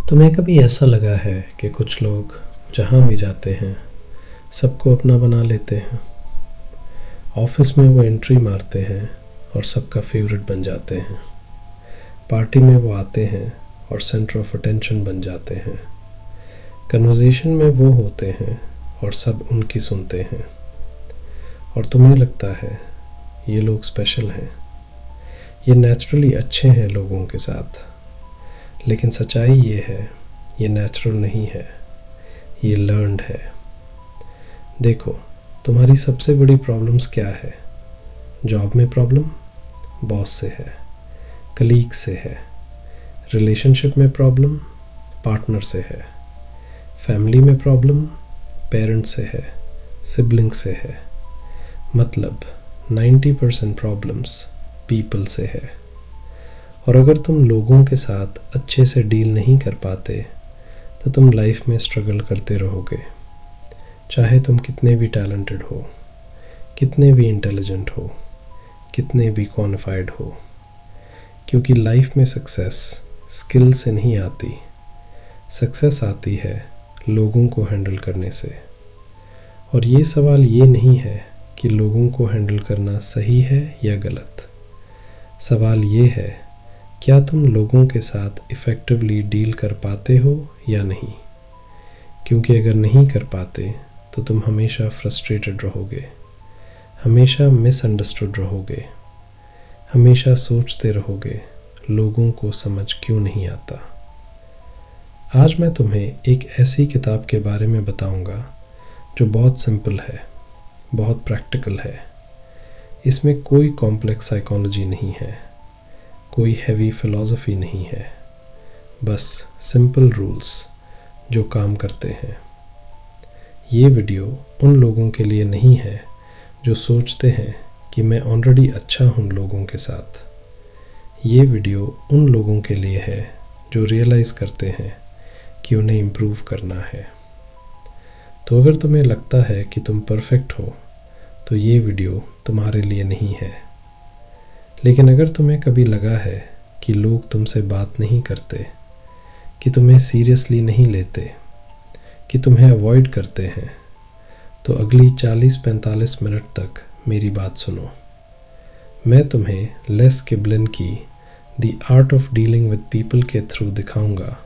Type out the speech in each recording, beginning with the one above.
तुम्हें कभी ऐसा लगा है कि कुछ लोग जहाँ भी जाते हैं सबको अपना बना लेते हैं? ऑफिस में वो एंट्री मारते हैं और सबका फेवरेट बन जाते हैं। पार्टी में वो आते हैं और सेंटर ऑफ अटेंशन बन जाते हैं। कन्वर्सेशन में वो होते हैं और सब उनकी सुनते हैं। और तुम्हें लगता है ये लोग स्पेशल हैं, ये नेचुरली अच्छे हैं लोगों के साथ। लेकिन सच्चाई ये है, ये नेचुरल नहीं है, ये लर्न्ड है। देखो, तुम्हारी सबसे बड़ी प्रॉब्लम्स क्या है? जॉब में प्रॉब्लम बॉस से है, कलीग से है। रिलेशनशिप में प्रॉब्लम पार्टनर से है। फैमिली में प्रॉब्लम पेरेंट से है, सिबलिंग से है। मतलब 90% प्रॉब्लम्स पीपल से है। और अगर तुम लोगों के साथ अच्छे से डील नहीं कर पाते तो तुम लाइफ में स्ट्रगल करते रहोगे, चाहे तुम कितने भी टैलेंटेड हो, कितने भी इंटेलिजेंट हो, कितने भी क्वालिफाइड हो। क्योंकि लाइफ में सक्सेस स्किल से नहीं आती, सक्सेस आती है लोगों को हैंडल करने से। और ये सवाल ये नहीं है कि लोगों को हैंडल करना सही है या गलत। सवाल ये है, क्या तुम लोगों के साथ इफ़ेक्टिवली डील कर पाते हो या नहीं? क्योंकि अगर नहीं कर पाते तो तुम हमेशा फ्रस्ट्रेटेड रहोगे, हमेशा मिसअंडरस्टूड रहोगे, हमेशा सोचते रहोगे लोगों को समझ क्यों नहीं आता। आज मैं तुम्हें एक ऐसी किताब के बारे में बताऊंगा जो बहुत सिंपल है, बहुत प्रैक्टिकल है। इसमें कोई कॉम्प्लेक्स साइकोलॉजी नहीं है, कोई हैवी फिलॉसफी नहीं है, बस सिंपल रूल्स जो काम करते हैं। ये वीडियो उन लोगों के लिए नहीं है जो सोचते हैं कि मैं ऑलरेडी अच्छा हूँ लोगों के साथ। ये वीडियो उन लोगों के लिए है जो रियलाइज़ करते हैं कि उन्हें इम्प्रूव करना है। तो अगर तुम्हें लगता है कि तुम परफेक्ट हो तो ये वीडियो तुम्हारे लिए नहीं है। लेकिन अगर तुम्हें कभी लगा है कि लोग तुमसे बात नहीं करते, कि तुम्हें सीरियसली नहीं लेते, कि तुम्हें अवॉइड करते हैं, तो अगली 40-45 मिनट तक मेरी बात सुनो। मैं तुम्हें लेस किबलिन की the art of dealing with people के थ्रू दिखाऊंगा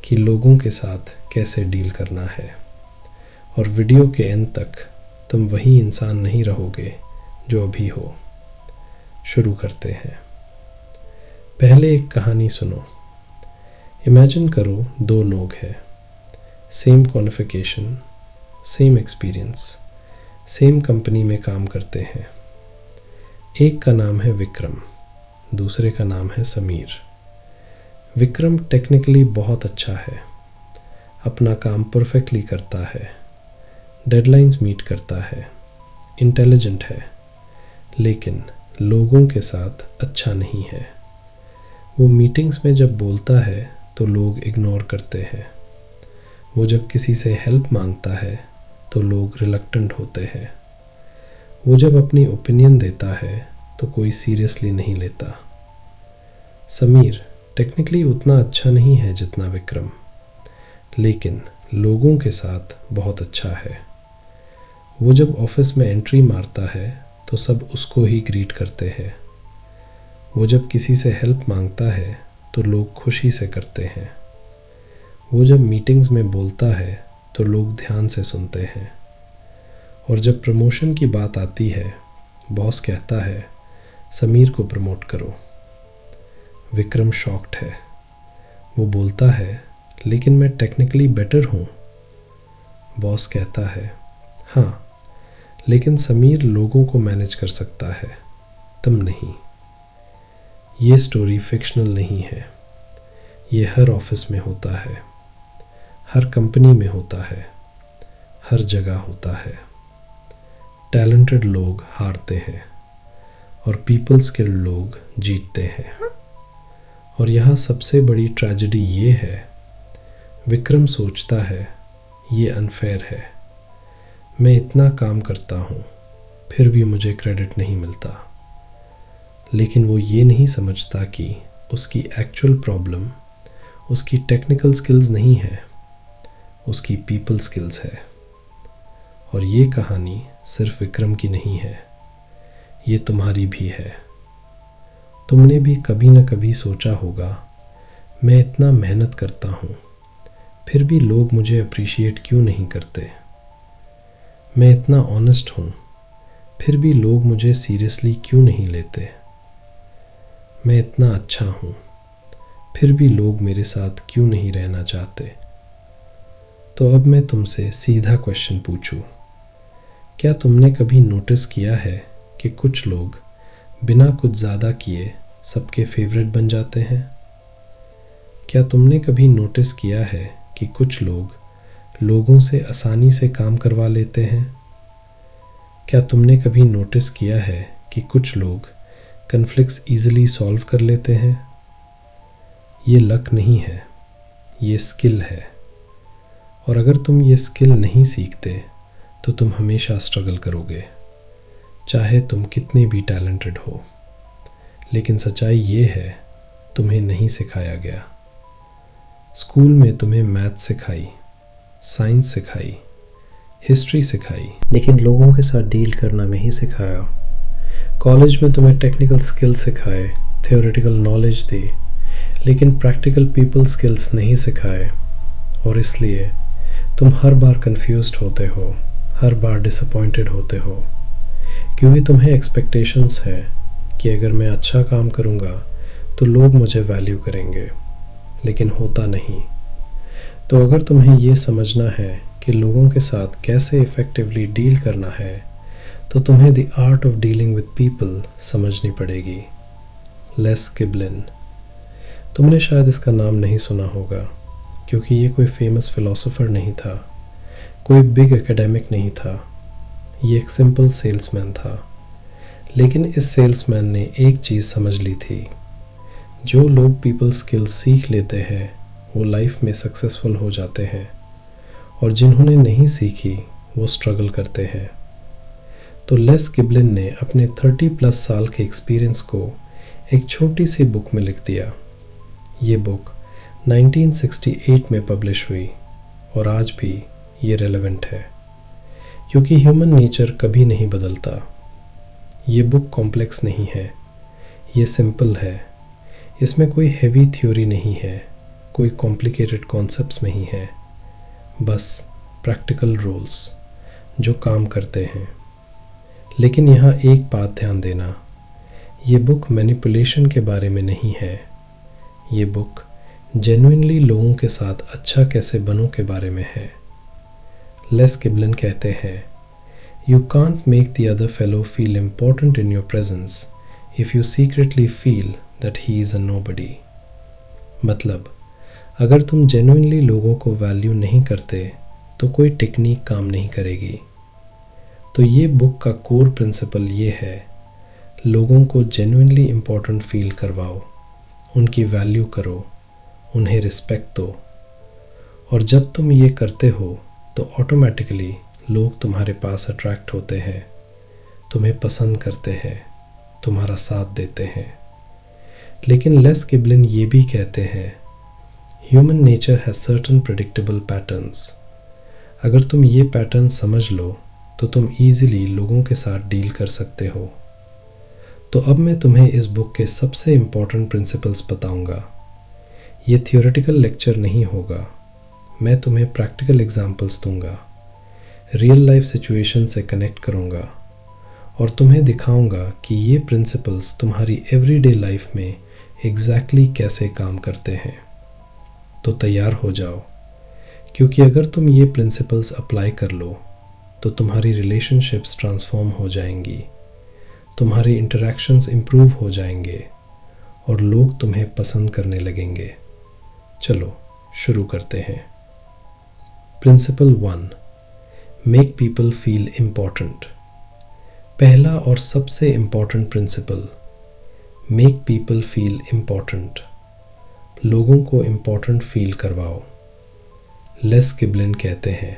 कि लोगों के साथ कैसे डील करना है। और वीडियो के एंड तक तुम वही इंसान नहीं रहोगे जो अभी हो। शुरू करते हैं। पहले एक कहानी सुनो। इमेजिन करो, दो लोग हैं, same qualification, same experience, same company में काम करते हैं। एक का नाम है विक्रम, दूसरे का नाम है समीर। विक्रम टेक्निकली बहुत अच्छा है, अपना काम परफेक्टली करता है, डेडलाइंस मीट करता है, इंटेलिजेंट है, लेकिन लोगों के साथ अच्छा नहीं है। वो मीटिंग्स में जब बोलता है तो लोग इग्नोर करते हैं। वो जब किसी से हेल्प मांगता है तो लोग रिलक्टेंट होते हैं। वो जब अपनी ओपिनियन देता है तो कोई सीरियसली नहीं लेता। समीर टेक्निकली उतना अच्छा नहीं है जितना विक्रम, लेकिन लोगों के साथ बहुत अच्छा है। वो जब ऑफिस में एंट्री मारता है तो सब उसको ही ग्रीट करते हैं। वो जब किसी से हेल्प मांगता है तो लोग खुशी से करते हैं। वो जब मीटिंग्स में बोलता है तो लोग ध्यान से सुनते हैं। और जब प्रमोशन की बात आती है, बॉस कहता है समीर को प्रमोट करो। विक्रम शॉक्ड है। वो बोलता है लेकिन मैं टेक्निकली बेटर हूँ। बॉस कहता है हाँ, लेकिन समीर लोगों को मैनेज कर सकता है, तुम नहीं। ये स्टोरी फिक्शनल नहीं है, ये हर ऑफिस में होता है, हर कंपनी में होता है, हर जगह होता है। टैलेंटेड लोग हारते हैं और पीपल स्किल्ड लोग जीतते हैं। और यहाँ सबसे बड़ी ट्रेजेडी ये है, विक्रम सोचता है ये अनफेयर है, मैं इतना काम करता हूँ फिर भी मुझे क्रेडिट नहीं मिलता। लेकिन वो ये नहीं समझता कि उसकी एक्चुअल प्रॉब्लम उसकी टेक्निकल स्किल्स नहीं है, उसकी पीपल स्किल्स है। और ये कहानी सिर्फ विक्रम की नहीं है, ये तुम्हारी भी है। तुमने भी कभी न कभी सोचा होगा, मैं इतना मेहनत करता हूँ, फिर भी लोग मुझे अप्रिशिएट क्यों नहीं करते। मैं इतना ऑनेस्ट हूँ, फिर भी लोग मुझे सीरियसली क्यों नहीं लेते। मैं इतना अच्छा हूँ, फिर भी लोग मेरे साथ क्यों नहीं रहना चाहते। तो अब मैं तुमसे सीधा क्वेश्चन पूछूं, क्या तुमने कभी नोटिस किया है कि कुछ लोग बिना कुछ ज़्यादा किए सबके फेवरेट बन जाते हैं? क्या तुमने कभी नोटिस किया है कि कुछ लोग लोगों से आसानी से काम करवा लेते हैं? क्या तुमने कभी नोटिस किया है कि कुछ लोग कन्फ्लिक्ट्स ईजिली सॉल्व कर लेते हैं? ये लक नहीं है, ये स्किल है। और अगर तुम ये स्किल नहीं सीखते तो तुम हमेशा स्ट्रगल करोगे, चाहे तुम कितने भी टैलेंटेड हो। लेकिन सच्चाई ये है, तुम्हें नहीं सिखाया गया। स्कूल में तुम्हें मैथ सिखाई, साइंस सिखाई, हिस्ट्री सिखाई, लेकिन लोगों के साथ डील करना नहीं सिखाया। कॉलेज में तुम्हें टेक्निकल स्किल्स सिखाए, थ्योरेटिकल नॉलेज दी, लेकिन प्रैक्टिकल पीपल स्किल्स नहीं सिखाए। और इसलिए तुम हर बार कंफ्यूज्ड होते हो, हर बार डिसअपॉइंटेड होते हो, क्योंकि तुम्हें एक्सपेक्टेशंस है कि अगर मैं अच्छा काम करूँगा तो लोग मुझे वैल्यू करेंगे, लेकिन होता नहीं। तो अगर तुम्हें ये समझना है कि लोगों के साथ कैसे इफ़ेक्टिवली डील करना है, तो तुम्हें the art of dealing with people समझनी पड़ेगी। लेस गिबलिन। तुमने शायद इसका नाम नहीं सुना होगा, क्योंकि ये कोई फेमस फिलोसोफर नहीं था, कोई बिग एकेडमिक नहीं था। ये एक सिंपल सेल्समैन था। लेकिन इस सेल्समैन ने एक चीज़ समझ ली थी, जो लोग पीपल स्किल्स सीख लेते हैं वो लाइफ में सक्सेसफुल हो जाते हैं, और जिन्होंने नहीं सीखी वो स्ट्रगल करते हैं। तो लेस गिबलिन ने अपने 30+ साल के एक्सपीरियंस को एक छोटी सी बुक में लिख दिया। ये बुक 1968 में पब्लिश हुई और आज भी ये रेलेवेंट है, क्योंकि ह्यूमन नेचर कभी नहीं बदलता। ये बुक कॉम्प्लेक्स नहीं है, ये सिंपल है। इसमें कोई हेवी थ्योरी नहीं है, कोई कॉम्प्लिकेटेड कॉन्सेप्ट्स नहीं है, बस प्रैक्टिकल रूल्स जो काम करते हैं। लेकिन यहाँ एक बात ध्यान देना, ये बुक मैनिपुलेशन के बारे में नहीं है। ये बुक जेन्युइनली लोगों के साथ अच्छा कैसे बनूं के बारे में है। लेस गिबलिन कहते हैं, You can't make the other fellow feel important in your presence if you secretly feel that he is a nobody. मतलब, अगर तुम जेन्युइनली लोगों को वैल्यू नहीं करते तो कोई टेक्निक काम नहीं करेगी। तो ये बुक का कोर प्रिंसिपल ये है, लोगों को जेन्युइनली इम्पोर्टेंट फील करवाओ, उनकी वैल्यू करो, उन्हें रिस्पेक्ट दो। और जब तुम ये करते हो तो ऑटोमेटिकली लोग तुम्हारे पास अट्रैक्ट होते हैं, तुम्हें पसंद करते हैं, तुम्हारा साथ देते हैं। लेकिन लेस गिबलिन ये भी कहते हैं, human nature has certain predictable patterns. अगर तुम ये पैटर्न समझ लो तो तुम ईजिली लोगों के साथ डील कर सकते हो। तो अब मैं तुम्हें इस बुक के सबसे इम्पॉर्टेंट प्रिंसिपल्स बताऊंगा। ये थियोरेटिकल लेक्चर नहीं होगा, मैं तुम्हें प्रैक्टिकल एग्जाम्पल्स दूंगा, रियल लाइफ सिचुएशन से कनेक्ट करूंगा और तुम्हें दिखाऊंगा कि ये प्रिंसिपल्स तुम्हारी एवरीडे लाइफ में एग्जैक्टली कैसे काम करते हैं। तो तैयार हो जाओ, क्योंकि अगर तुम ये प्रिंसिपल्स अप्लाई कर लो तो तुम्हारी रिलेशनशिप्स ट्रांसफॉर्म हो जाएंगी, तुम्हारी इंटरेक्शंस इम्प्रूव हो जाएंगे और लोग तुम्हें पसंद करने लगेंगे। चलो शुरू करते हैं। Principle 1, make people feel important. पहला और सबसे important principle, make people feel important. लोगों को इम्पॉर्टेंट फील करवाओ। लेस गिबलिन कहते हैं,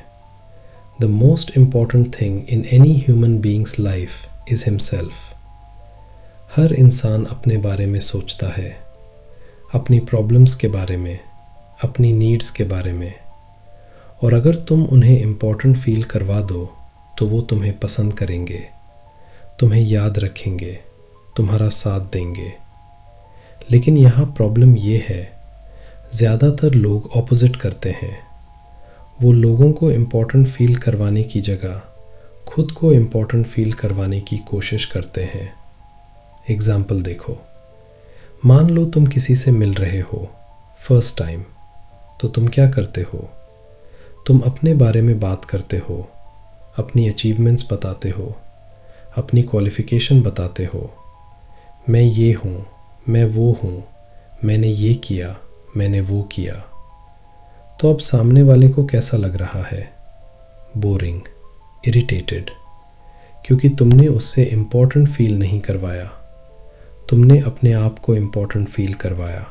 the most important thing in any human being's life is himself. हर इंसान अपने बारे में सोचता है, अपनी प्रॉब्लम्स के बारे में, अपनी नीड्स के बारे में, और अगर तुम उन्हें इम्पोर्टेंट फील करवा दो तो वो तुम्हें पसंद करेंगे, तुम्हें याद रखेंगे, तुम्हारा साथ देंगे। लेकिन यहाँ प्रॉब्लम ये है, ज़्यादातर लोग ऑपोजिट करते हैं। वो लोगों को इम्पोर्टेंट फील करवाने की जगह खुद को इम्पोर्टेंट फील करवाने की कोशिश करते हैं। एग्ज़ाम्पल देखो, मान लो तुम किसी से मिल रहे हो फर्स्ट टाइम, तो तुम क्या करते हो? तुम अपने बारे में बात करते हो, अपनी अचीवमेंट्स बताते हो, अपनी क्वालिफ़िकेशन बताते हो। मैं ये हूँ, मैं वो हूँ, मैंने ये किया, मैंने वो किया। तो अब सामने वाले को कैसा लग रहा है? बोरिंग, इरिटेटेड, क्योंकि तुमने उससे इम्पोर्टेंट फील नहीं करवाया, तुमने अपने आप को इम्पोर्टेंट फील करवाया।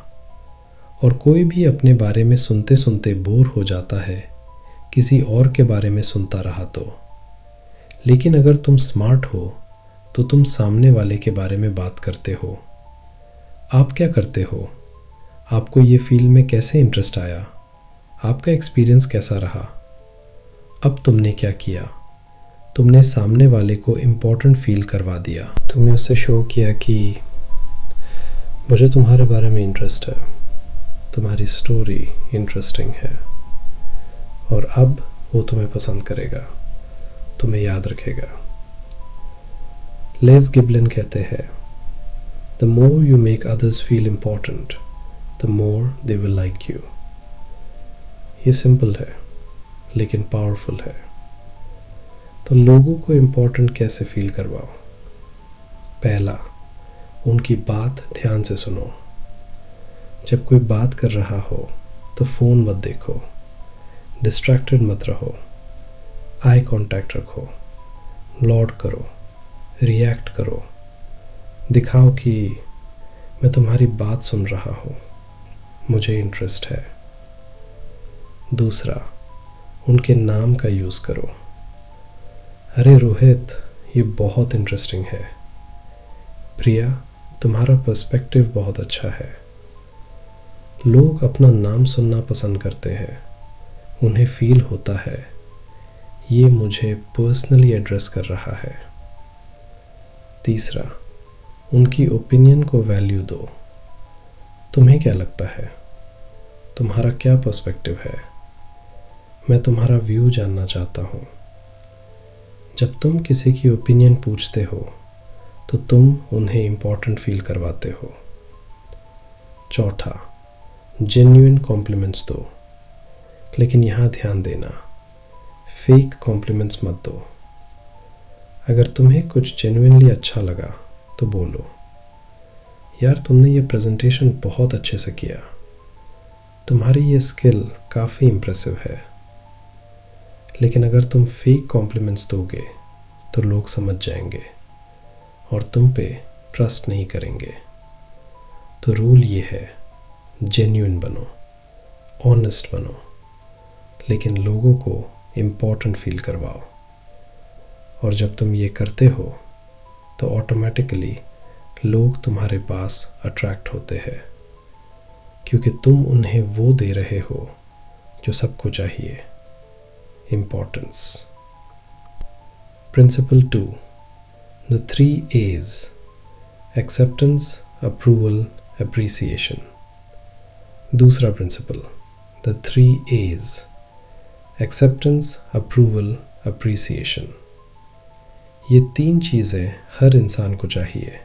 और कोई भी अपने बारे में सुनते सुनते बोर हो जाता है किसी और के बारे में सुनता रहा तो। लेकिन अगर तुम स्मार्ट हो तो तुम सामने वाले के बारे में बात करते हो। आप क्या करते हो? आपको ये फील्ड में कैसे इंटरेस्ट आया? आपका एक्सपीरियंस कैसा रहा? अब तुमने क्या किया? तुमने सामने वाले को इम्पोर्टेंट फील करवा दिया। तुमने उससे शो किया कि मुझे तुम्हारे बारे में इंटरेस्ट है, तुम्हारी स्टोरी इंटरेस्टिंग है, और अब वो तुम्हें पसंद करेगा, तुम्हें याद रखेगा। लेस गिबलिन कहते हैं, The more you make others feel important, the more they will like you. ये सिंपल है लेकिन पावरफुल है। तो लोगों को इम्पोर्टेंट कैसे फील करवाओ? पहला, उनकी बात ध्यान से सुनो। जब कोई बात कर रहा हो तो फ़ोन मत देखो, डिस्ट्रैक्टेड मत रहो, आई कांटेक्ट रखो, नोट करो, रिएक्ट करो, दिखाओ कि मैं तुम्हारी बात सुन रहा हूँ, मुझे इंटरेस्ट है। दूसरा, उनके नाम का यूज़ करो। अरे रोहित, ये बहुत इंटरेस्टिंग है। प्रिया, तुम्हारा पर्सपेक्टिव बहुत अच्छा है। लोग अपना नाम सुनना पसंद करते हैं, उन्हें फील होता है ये मुझे पर्सनली एड्रेस कर रहा है। तीसरा, उनकी ओपिनियन को वैल्यू दो। तुम्हें क्या लगता है? तुम्हारा क्या पर्सपेक्टिव है? मैं तुम्हारा व्यू जानना चाहता हूँ। जब तुम किसी की ओपिनियन पूछते हो तो तुम उन्हें इम्पोर्टेंट फील करवाते हो। चौथा, जेन्युइन कॉम्प्लीमेंट्स दो। लेकिन यहाँ ध्यान देना, फेक कॉम्प्लीमेंट्स मत दो। अगर तुम्हें कुछ जेन्युइनली अच्छा लगा तो बोलो, यार तुमने ये प्रेजेंटेशन बहुत अच्छे से किया, तुम्हारी ये स्किल काफ़ी इम्प्रेसिव है। लेकिन अगर तुम फेक कॉम्प्लीमेंट्स दोगे तो लोग समझ जाएंगे और तुम पे ट्रस्ट नहीं करेंगे। तो रूल ये है, जेन्युइन बनो, ऑनेस्ट बनो, लेकिन लोगों को इम्पोर्टेंट फील करवाओ। और जब तुम ये करते हो तो ऑटोमेटिकली लोग तुम्हारे पास अट्रैक्ट होते हैं, क्योंकि तुम उन्हें वो दे रहे हो जो सबको चाहिए, importance. Principle 2, the 3 A's, acceptance, approval, appreciation. दूसरा principle, the 3 A's, acceptance, approval, appreciation. ये 3 चीज़ें हर इंसान को चाहिए।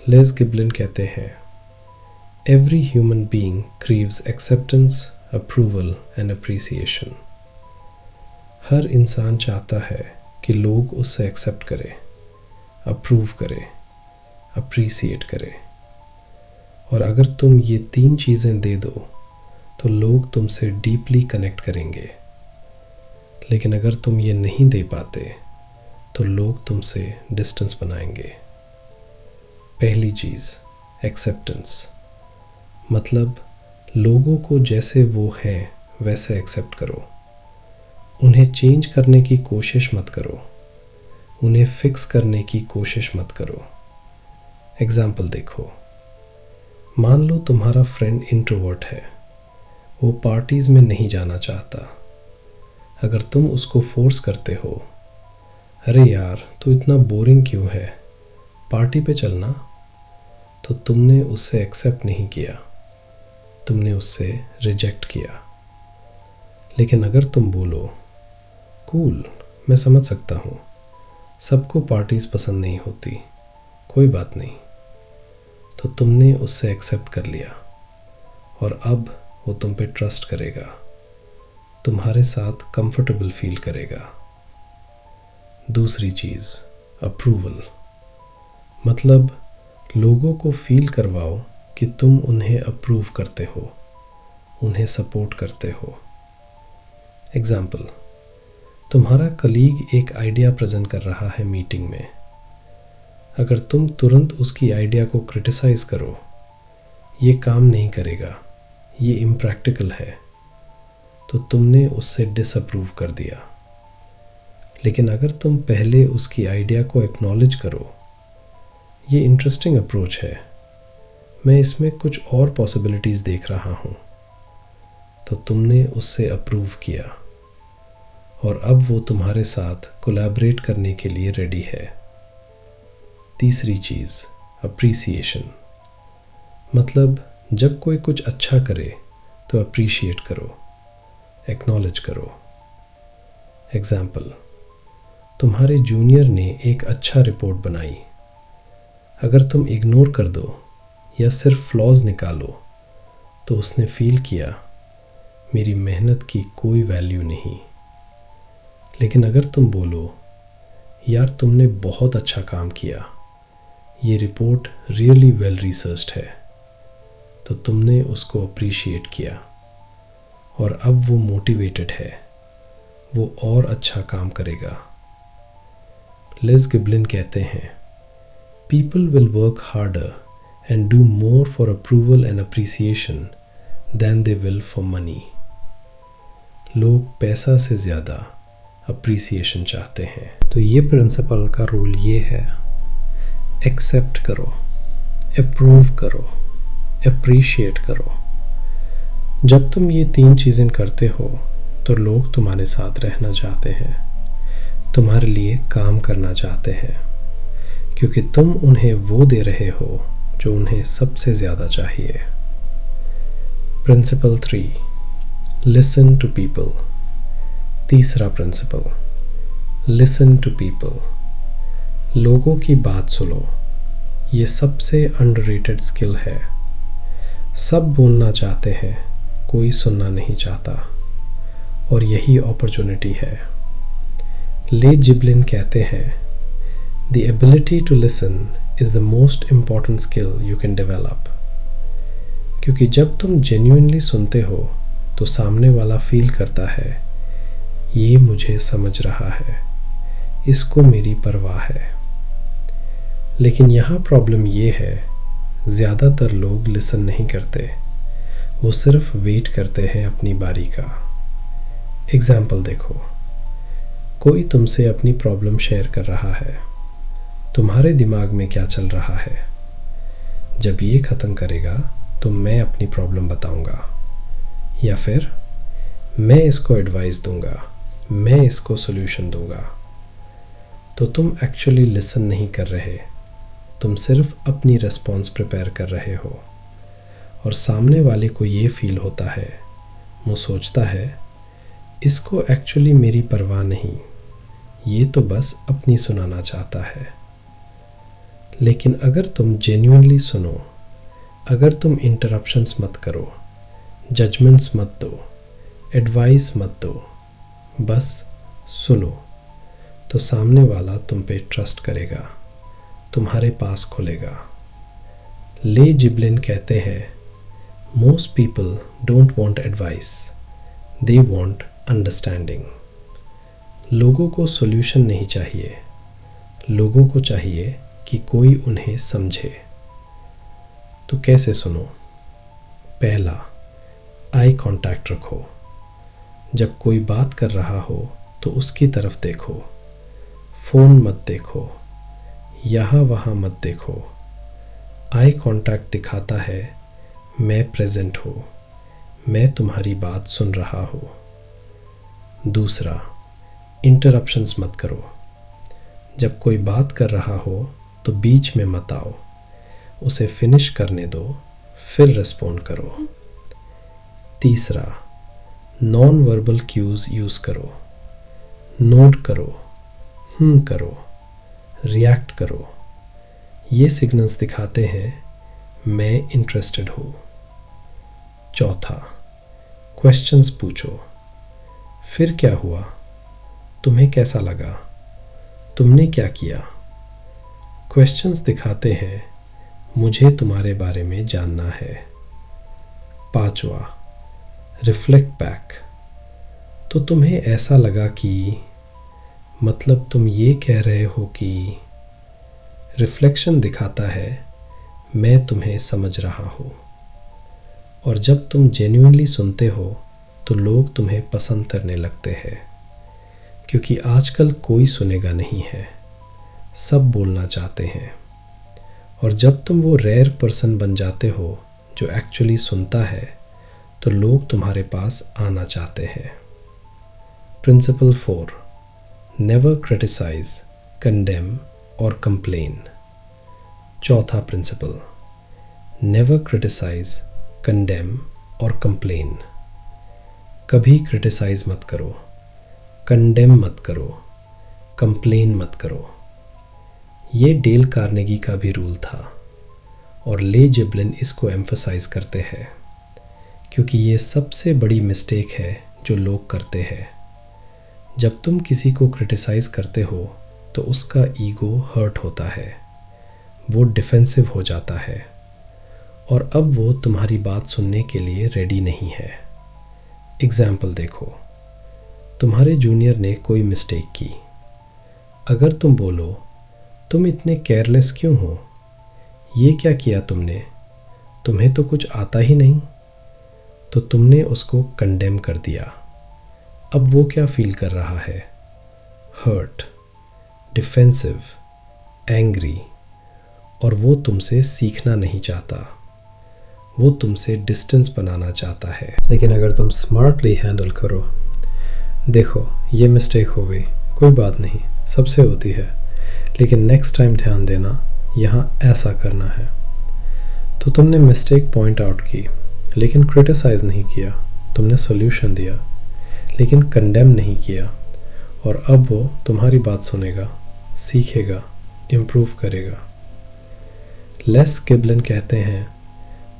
लेस गिबलिन कहते हैं, every human being craves acceptance, approval and appreciation. हर इंसान चाहता है कि लोग उससे एक्सेप्ट करें, अप्रूव करें, अप्रिसिएट करें। और अगर तुम ये 3 चीज़ें दे दो तो लोग तुमसे डीपली कनेक्ट करेंगे। लेकिन अगर तुम ये नहीं दे पाते तो लोग तुमसे डिस्टेंस बनाएंगे। पहली चीज़, एक्सेप्टेंस, मतलब लोगों को जैसे वो हैं वैसे एक्सेप्ट करो। उन्हें चेंज करने की कोशिश मत करो, उन्हें फिक्स करने की कोशिश मत करो। एग्जाम्पल देखो, मान लो तुम्हारा फ्रेंड इंट्रोवर्ट है, वो पार्टीज़ में नहीं जाना चाहता। अगर तुम उसको फोर्स करते हो, अरे यार तू इतना बोरिंग क्यों है, पार्टी पे चलना, तो तुमने उससे एक्सेप्ट नहीं किया, तुमने उससे रिजेक्ट किया। लेकिन अगर तुम बोलो, कूल, मैं समझ सकता हूँ, सबको पार्टीज़ पसंद नहीं होती, कोई बात नहीं, तो तुमने उससे एक्सेप्ट कर लिया और अब वो तुम पे ट्रस्ट करेगा, तुम्हारे साथ कंफर्टेबल फील करेगा। दूसरी चीज़, अप्रूवल, मतलब लोगों को फील करवाओ कि तुम उन्हें अप्रूव करते हो, उन्हें सपोर्ट करते हो। एग्जाम्पल, तुम्हारा कलीग एक आइडिया प्रेजेंट कर रहा है मीटिंग में। अगर तुम तुरंत उसकी आइडिया को क्रिटिसाइज करो, ये काम नहीं करेगा, ये इम्प्रैक्टिकल है, तो तुमने उससे डिसअप्रूव कर दिया। लेकिन अगर तुम पहले उसकी आइडिया को एक्नॉलेज करो, ये इंटरेस्टिंग अप्रोच है, मैं इसमें कुछ और पॉसिबिलिटीज़ देख रहा हूँ, तो तुमने उससे अप्रूव किया और अब वो तुम्हारे साथ कोलैबोरेट करने के लिए रेडी है। तीसरी चीज़, अप्रिसिएशन, मतलब जब कोई कुछ अच्छा करे तो अप्रिशिएट करो, एक्नॉलेज करो। एग्जाम्पल, तुम्हारे जूनियर ने एक अच्छा रिपोर्ट बनाई, अगर तुम इग्नोर कर दो या सिर्फ फ्लॉज निकालो, तो उसने फील किया मेरी मेहनत की कोई वैल्यू नहीं। लेकिन अगर तुम बोलो, यार तुमने बहुत अच्छा काम किया, ये रिपोर्ट रियली वेल रिसर्च्ड है, तो तुमने उसको अप्रिशिएट किया और अब वो मोटिवेटेड है, वो और अच्छा काम करेगा। लिज गिबलिन कहते हैं, people will work harder and do more for approval and appreciation than they will for money. लोग पैसा से ज़्यादा अप्रिसिएशन चाहते हैं। तो ये प्रिंसिपल का रूल ये है, एक्सेप्ट करो, अप्रूव करो, अप्रिशिएट करो। जब तुम ये 3 चीज़ें करते हो तो लोग तुम्हारे साथ रहना चाहते हैं, तुम्हारे लिए काम करना चाहते हैं, क्योंकि तुम उन्हें वो दे रहे हो जो उन्हें सबसे ज़्यादा चाहिए। Principle 3, listen to people. तीसरा प्रिंसिपल, लिसन टू पीपल, लोगों की बात सुनो। ये सबसे अंडररेटेड स्किल है। सब बोलना चाहते हैं, कोई सुनना नहीं चाहता, और यही अपॉर्चुनिटी है। ले जिबलिन कहते हैं, The ability to listen is the most important skill you can develop. क्योंकि जब तुम genuinely सुनते हो तो सामने वाला फील करता है, ये मुझे समझ रहा है, इसको मेरी परवाह है। लेकिन यहाँ प्रॉब्लम ये है, ज़्यादातर लोग लिसन नहीं करते, वो सिर्फ वेट करते हैं अपनी बारी का। एग्जाम्पल देखो, कोई तुमसे अपनी प्रॉब्लम शेयर कर रहा है, तुम्हारे दिमाग में क्या चल रहा है, जब ये ख़त्म करेगा तो मैं अपनी प्रॉब्लम बताऊंगा, या फिर मैं इसको एडवाइस दूंगा, मैं इसको सॉल्यूशन दूंगा। तो तुम एक्चुअली लिसन नहीं कर रहे, तुम सिर्फ अपनी रिस्पॉन्स प्रिपेयर कर रहे हो, और सामने वाले को ये फील होता है, वो सोचता है इसको एक्चुअली मेरी परवाह नहीं, ये तो बस अपनी सुनाना चाहता है। लेकिन अगर तुम जेन्युइनली सुनो, अगर तुम इंटरप्शंस मत करो, जजमेंट्स मत दो, एडवाइस मत दो, बस सुनो, तो सामने वाला तुम पे ट्रस्ट करेगा, तुम्हारे पास खुलेगा। ले जिबलिन कहते हैं, most people don't want advice, they want understanding. लोगों को सॉल्यूशन नहीं चाहिए, लोगों को चाहिए कि कोई उन्हें समझे। तो कैसे सुनो? पहला, आई कांटेक्ट रखो। जब कोई बात कर रहा हो तो उसकी तरफ देखो, फ़ोन मत देखो, यहाँ वहाँ मत देखो। आई कांटेक्ट दिखाता है मैं प्रेजेंट हूँ, मैं तुम्हारी बात सुन रहा हूँ। दूसरा, इंटरप्शंस मत करो। जब कोई बात कर रहा हो तो बीच में मत आओ, उसे फिनिश करने दो, फिर रिस्पॉन्ड करो। तीसरा, नॉन वर्बल क्यूज़ यूज़ करो। नोट करो, करो, रिएक्ट करो। ये सिग्नल्स दिखाते हैं मैं इंटरेस्टेड हूँ। चौथा, क्वेश्चंस पूछो। फिर क्या हुआ? तुम्हें कैसा लगा? तुमने क्या किया? क्वेश्चंस दिखाते हैं मुझे तुम्हारे बारे में जानना है। पांचवा, रिफ्लेक्ट बैक। तो तुम्हें ऐसा लगा कि, मतलब तुम ये कह रहे हो कि। रिफ्लेक्शन दिखाता है मैं तुम्हें समझ रहा हूँ। और जब तुम जेन्युइनली सुनते हो तो लोग तुम्हें पसंद करने लगते हैं, क्योंकि आजकल कोई सुनेगा नहीं है, सब बोलना चाहते हैं। और जब तुम वो रेयर पर्सन बन जाते हो जो एक्चुअली सुनता है तो लोग तुम्हारे पास आना चाहते हैं। प्रिंसिपल 4, नेवर क्रिटिसाइज, कंडेम और कंप्लेन। चौथा प्रिंसिपल, नेवर क्रिटिसाइज, कंडेम और कंप्लेन। कभी क्रिटिसाइज मत करो, कंडेम मत करो, कंप्लेन मत करो। ये डेल कार्नेगी का भी रूल था और ले जिब्लिन इसको एम्फसाइज करते हैं, क्योंकि ये सबसे बड़ी मिस्टेक है जो लोग करते हैं। जब तुम किसी को क्रिटिसाइज करते हो तो उसका ईगो हर्ट होता है, वो डिफेंसिव हो जाता है और अब वो तुम्हारी बात सुनने के लिए रेडी नहीं है। एग्जाम्पल देखो, तुम्हारे जूनियर ने कोई मिस्टेक की। अगर तुम बोलो तुम इतने केयरलेस क्यों हो, ये क्या किया तुमने, तुम्हें तो कुछ आता ही नहीं, तो तुमने उसको कंडेम कर दिया। अब वो क्या फील कर रहा है? हर्ट, डिफेंसिव, एंग्री, और वो तुमसे सीखना नहीं चाहता, वो तुमसे डिस्टेंस बनाना चाहता है। लेकिन अगर तुम स्मार्टली हैंडल करो, देखो ये मिस्टेक हो गई, कोई बात नहीं, सबसे होती है, लेकिन नेक्स्ट टाइम ध्यान देना, यहाँ ऐसा करना है। तो तुमने मिस्टेक पॉइंट आउट की, लेकिन क्रिटिसाइज नहीं किया। तुमने सॉल्यूशन दिया, लेकिन कंडेम नहीं किया। और अब वो तुम्हारी बात सुनेगा, सीखेगा, इम्प्रूव करेगा। लेस गिब्लिन कहते हैं,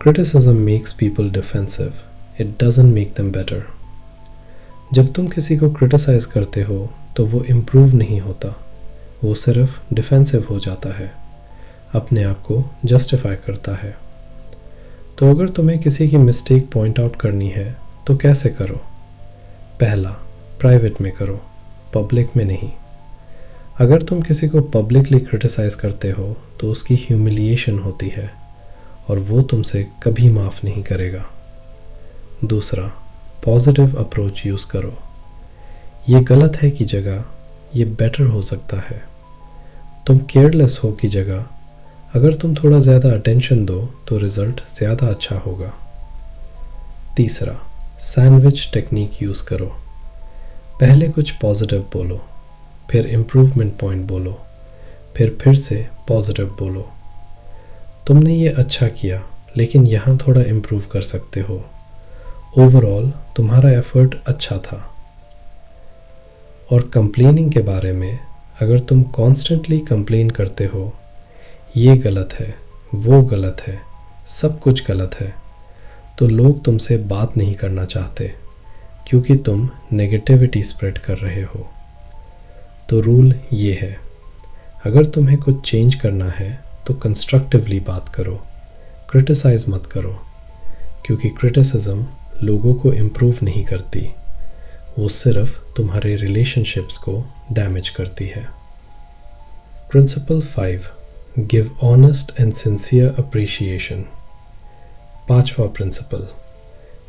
criticism makes people defensive, it doesn't make them better. जब तुम किसी को क्रिटिसाइज करते हो तो वो इम्प्रूव नहीं होता, वो सिर्फ डिफेंसिव हो जाता है, अपने आप को जस्टिफाई करता है। तो अगर तुम्हें किसी की मिस्टेक पॉइंट आउट करनी है तो कैसे करो? पहला, प्राइवेट में करो, पब्लिक में नहीं। अगर तुम किसी को पब्लिकली क्रिटिसाइज करते हो तो उसकी ह्यूमिलिएशन होती है और वो तुमसे कभी माफ़ नहीं करेगा। दूसरा, पॉजिटिव अप्रोच यूज़ करो। ये गलत है की जगह ये बेटर हो सकता है। तुम केयरलेस हो की जगह अगर तुम थोड़ा ज़्यादा अटेंशन दो तो रिज़ल्ट ज़्यादा अच्छा होगा। तीसरा, सैंडविच टेक्निक यूज़ करो। पहले कुछ पॉजिटिव बोलो, फिर इम्प्रूवमेंट पॉइंट बोलो, फिर से पॉजिटिव बोलो। तुमने ये अच्छा किया, लेकिन यहाँ थोड़ा इम्प्रूव कर सकते हो। ओवरऑल तुम्हारा एफर्ट अच्छा था। और कंप्लेनिंग के बारे में, अगर तुम कॉन्स्टेंटली कंप्लेन करते हो, ये गलत है, वो गलत है, सब कुछ गलत है, तो लोग तुमसे बात नहीं करना चाहते, क्योंकि तुम नेगेटिविटी स्प्रेड कर रहे हो। तो रूल ये है, अगर तुम्हें कुछ चेंज करना है तो कंस्ट्रक्टिवली बात करो, क्रिटिसाइज मत करो, क्योंकि क्रिटिसिज्म लोगों को इम्प्रूव नहीं करती, वो सिर्फ तुम्हारे रिलेशनशिप्स को डैमेज करती है। Principle 5, give honest and sincere appreciation. पांचवा principle,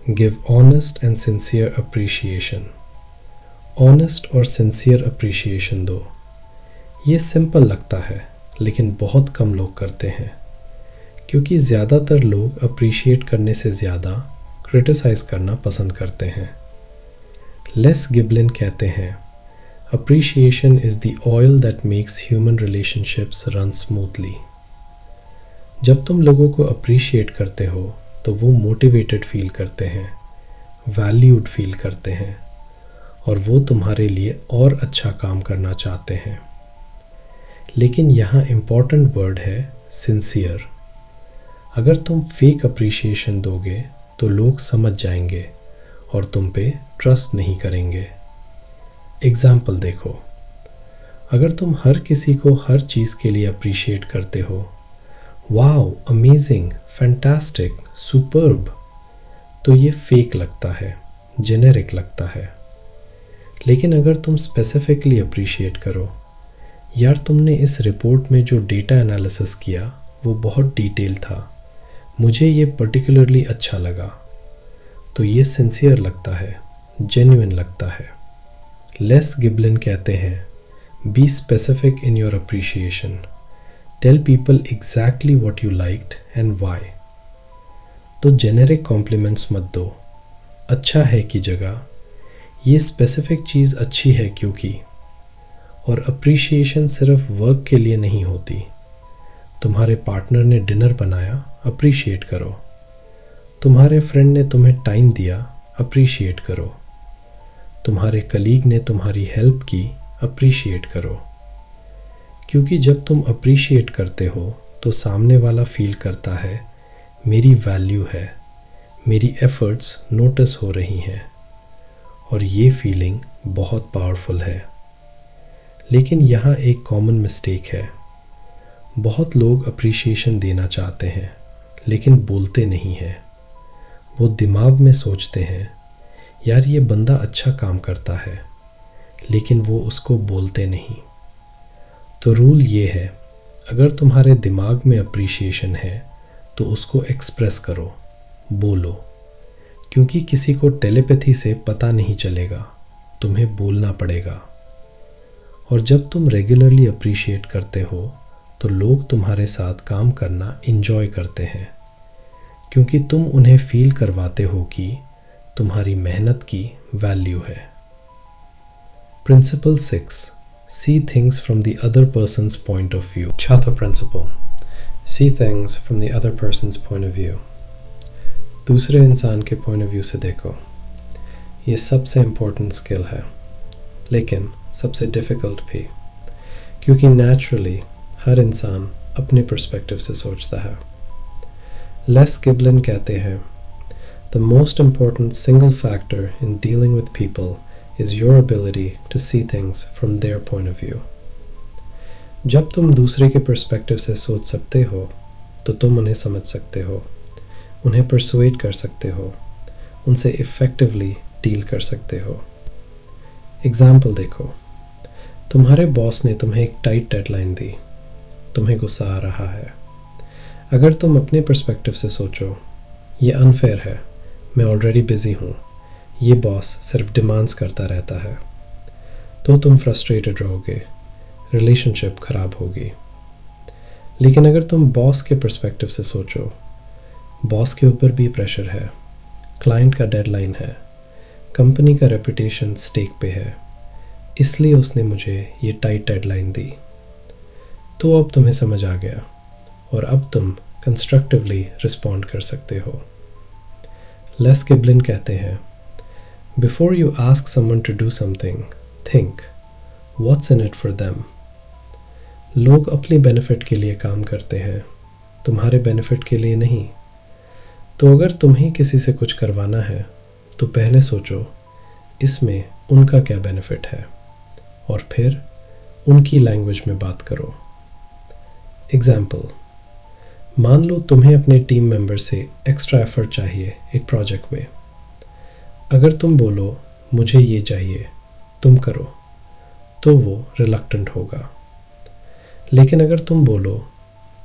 give honest and sincere appreciation. Honest और सिंसियर अप्रिशिएशन दो। ये सिंपल लगता है, लेकिन बहुत कम लोग करते हैं, क्योंकि ज़्यादातर लोग अप्रिशिएट करने से ज़्यादा क्रिटिसाइज करना पसंद करते हैं। लेस गिबलिन कहते हैं, appreciation is the oil that makes human relationships run smoothly. जब तुम लोगों को अप्रिशिएट करते हो तो वो मोटिवेटेड फील करते हैं, वैल्यूड फील करते हैं और वो तुम्हारे लिए और अच्छा काम करना चाहते हैं। लेकिन यहाँ इम्पॉर्टेंट वर्ड है सिंसियर। अगर तुम फेक अप्रिशिएशन दोगे तो लोग समझ जाएंगे और तुम पे ट्रस्ट नहीं करेंगे। एग्जाम्पल देखो, अगर तुम हर किसी को हर चीज़ के लिए अप्रिशिएट करते हो, वाओ, अमेजिंग, फैंटास्टिक, सुपर्ब, तो ये फेक लगता है, जेनेरिक लगता है। लेकिन अगर तुम स्पेसिफिकली अप्रिशिएट करो, यार तुमने इस रिपोर्ट में जो डेटा एनालिसिस किया वो बहुत डिटेल था, मुझे ये पर्टिकुलरली अच्छा लगा, तो ये सिंसियर लगता है, जेन्युइन लगता है। लेस गिबलिन कहते हैं, be specific in your appreciation, tell people exactly what you liked and why. तो जेनेरिक कॉम्प्लीमेंट्स मत दो, अच्छा है की जगह ये स्पेसिफिक चीज़ अच्छी है क्योंकि। और अप्रिशिएशन सिर्फ वर्क के लिए नहीं होती। तुम्हारे पार्टनर ने डिनर बनाया, अप्रिशिएट करो। तुम्हारे फ्रेंड ने तुम्हें टाइम दिया, अप्रिशिएट करो। तुम्हारे कलीग ने तुम्हारी हेल्प की, अप्रिशिएट करो। क्योंकि जब तुम अप्रिशिएट करते हो तो सामने वाला फील करता है मेरी वैल्यू है, मेरी एफर्ट्स नोटिस हो रही हैं, और ये फीलिंग बहुत पावरफुल है। लेकिन यहाँ एक कॉमन मिस्टेक है, बहुत लोग अप्रिशिएशन देना चाहते हैं लेकिन बोलते नहीं हैं। वो दिमाग में सोचते हैं यार ये बंदा अच्छा काम करता है, लेकिन वो उसको बोलते नहीं। तो रूल ये है, अगर तुम्हारे दिमाग में अप्रिशिएशन है तो उसको एक्सप्रेस करो, बोलो, क्योंकि किसी को टेलीपैथी से पता नहीं चलेगा, तुम्हें बोलना पड़ेगा। और जब तुम रेगुलरली अप्रिशिएट करते हो तो लोग तुम्हारे साथ काम करना इंजॉय करते हैं, क्योंकि तुम उन्हें फील करवाते हो कि तुम्हारी मेहनत की वैल्यू है। Principle 6, see things from the other person's point of view. चौथा principle, see things from the other person's point of view. दूसरे इंसान के पॉइंट ऑफ व्यू से देखो। ये सबसे इम्पोर्टेंट स्किल है, लेकिन सबसे डिफ़िकल्ट भी, क्योंकि नेचुरली हर इंसान अपने पर्सपेक्टिव से सोचता है। लेस गिबलिन कहते हैं, the most important single factor in dealing with people is your ability to see things from their point of view. जब तुम दूसरे के पर्सपेक्टिव से सोच सकते हो तो तुम उन्हें समझ सकते हो, उन्हें परसुएट कर सकते हो, उनसे इफ़ेक्टिवली डील कर सकते हो। एग्जाम्पल देखो, तुम्हारे बॉस ने तुम्हें एक टाइट डेडलाइन दी, तुम्हें गुस्सा आ रहा है। अगर तुम अपने पर्सपेक्टिव से सोचो, ये अनफेयर है, मैं ऑलरेडी बिज़ी हूँ, ये बॉस सिर्फ डिमांड्स करता रहता है, तो तुम फ्रस्ट्रेटेड रहोगे, रिलेशनशिप ख़राब होगी। लेकिन अगर तुम बॉस के पर्सपेक्टिव से सोचो, बॉस के ऊपर भी प्रेशर है, क्लाइंट का डेडलाइन है, कंपनी का रेपुटेशन स्टेक पे है, इसलिए उसने मुझे ये टाइट डेडलाइन दी, तो अब तुम्हें समझ आ गया और अब तुम कंस्ट्रक्टिवली रिस्पॉन्ड कर सकते हो। लेस गिबलिन कहते हैं, before you ask someone to do something, think what's in it for them. लोग अपने बेनिफिट के लिए काम करते हैं, तुम्हारे बेनिफिट के लिए नहीं। तो अगर तुम्हें किसी से कुछ करवाना है तो पहले सोचो इसमें उनका क्या बेनिफिट है, और फिर उनकी लैंग्वेज में बात करो। एग्जाम्पल, मान लो तुम्हें अपने टीम मेंबर से एक्स्ट्रा एफर्ट चाहिए एक प्रोजेक्ट में। अगर तुम बोलो मुझे ये चाहिए, तुम करो, तो वो रिलक्टेंट होगा। लेकिन अगर तुम बोलो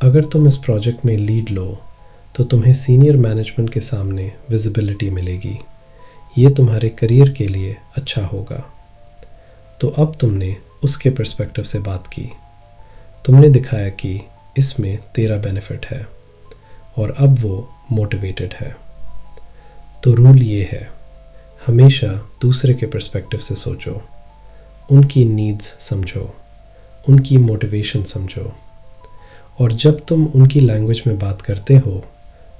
अगर तुम इस प्रोजेक्ट में लीड लो तो तुम्हें सीनियर मैनेजमेंट के सामने विजिबिलिटी मिलेगी, ये तुम्हारे करियर के लिए अच्छा होगा, तो अब तुमने उसके पर्सपेक्टिव से बात की, तुमने दिखाया कि इसमें तेरा बेनिफिट है और अब वो मोटिवेटेड है। तो रूल ये है, हमेशा दूसरे के पर्सपेक्टिव से सोचो, उनकी नीड्स समझो, उनकी मोटिवेशन समझो, और जब तुम उनकी लैंग्वेज में बात करते हो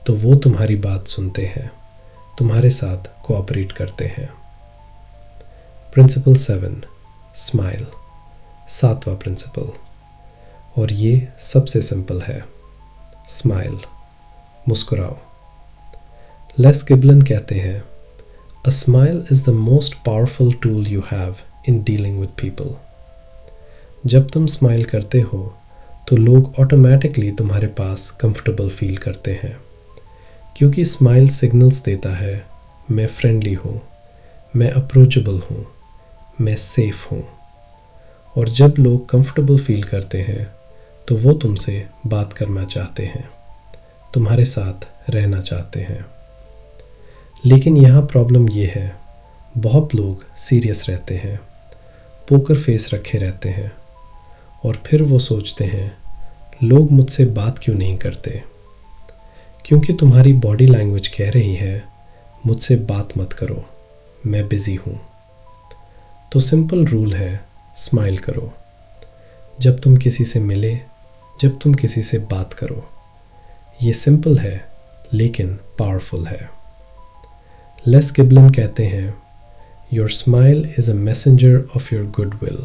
तो वो तुम्हारी बात सुनते हैं, तुम्हारे साथ कोऑपरेट करते हैं। प्रिंसिपल 7, स्माइल, 7वां प्रिंसिपल, और ये सबसे सिंपल है। स्माइल, मुस्कुराओ। लेस गिबलन कहते हैं, a smile is the most powerful tool you have in dealing with people. जब तुम स्माइल करते हो तो लोग ऑटोमेटिकली तुम्हारे पास कंफर्टेबल फील करते हैं, क्योंकि स्माइल सिग्नल्स देता है, मैं फ्रेंडली हूँ, मैं अप्रोचेबल हूँ, मैं सेफ हूँ। और जब लोग कंफर्टेबल फील करते हैं तो वो तुमसे बात करना चाहते हैं, तुम्हारे साथ रहना चाहते हैं। लेकिन यहाँ प्रॉब्लम ये है, बहुत लोग सीरियस रहते हैं, पोकर फेस रखे रहते हैं, और फिर वो सोचते हैं लोग मुझसे बात क्यों नहीं करते, क्योंकि तुम्हारी बॉडी लैंग्वेज कह रही है मुझसे बात मत करो, मैं बिज़ी हूँ। तो सिंपल रूल है, स्माइल करो जब तुम किसी से मिले, जब तुम किसी से बात करो। ये सिंपल है लेकिन पावरफुल है। लेस गिबलन कहते हैं, your smile is a messenger of your good will.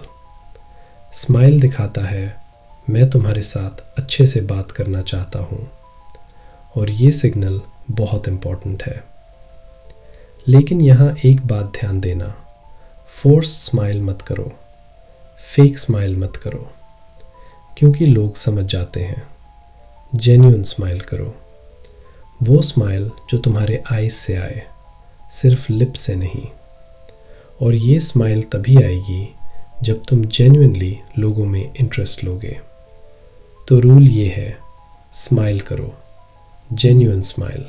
Smile दिखाता है, मैं तुम्हारे साथ अच्छे से बात करना चाहता हूँ, और ये सिग्नल बहुत इम्पॉर्टेंट है। लेकिन यहाँ एक बात ध्यान देना, फोर्स स्माइल मत करो, फेक स्माइल मत करो, क्योंकि लोग समझ जाते हैं। जेन्युइन स्माइल करो, वो स्माइल जो तुम्हारे आईज से आए, सिर्फ लिप से नहीं। और ये स्माइल तभी आएगी जब तुम जेन्युइनली लोगों में इंटरेस्ट लोगे। तो रूल ये है, स्माइल करो, जेन्युइन स्माइल,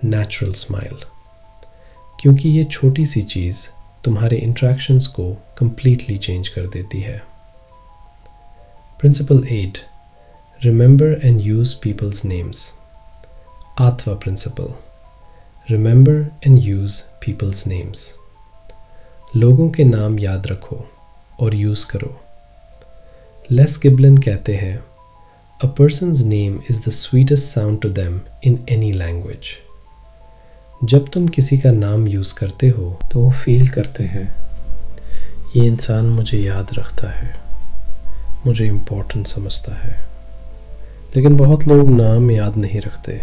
नेचुरल स्माइल, क्योंकि ये छोटी सी चीज़ तुम्हारे इंट्रैक्शंस को कंप्लीटली चेंज कर देती है। Principle 8, remember and use people's names. 8वां principle, remember and use people's names. लोगों के नाम याद रखो और यूज़ करो। लेस गिबलन कहते हैं, a person's name is the sweetest sound to them in any language. जब तुम किसी का नाम यूज़ करते हो तो वो फील करते हैं, ये इंसान मुझे याद रखता है, मुझे इम्पोर्टेंट समझता है। लेकिन बहुत लोग नाम याद नहीं रखते।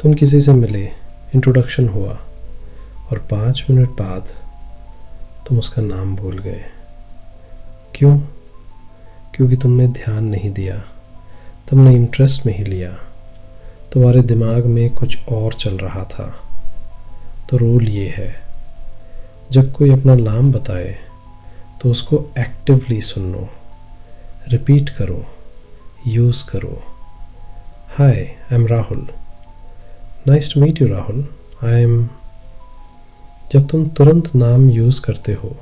तुम किसी से मिले, इंट्रोडक्शन हुआ, और 5 मिनट बाद तुम उसका नाम भूल गए। क्यों? क्योंकि तुमने ध्यान नहीं दिया, तुमने इंटरेस्ट नहीं लिया, तुम्हारे दिमाग में कुछ और चल रहा था। तो रूल ये है, जब कोई अपना नाम बताए तो उसको एक्टिवली सुनो, रिपीट करो, यूज़ करो। Hi, I am Rahul, nice to meet you Rahul, I am. जब तुम तुरंत नाम यूज़ करते हो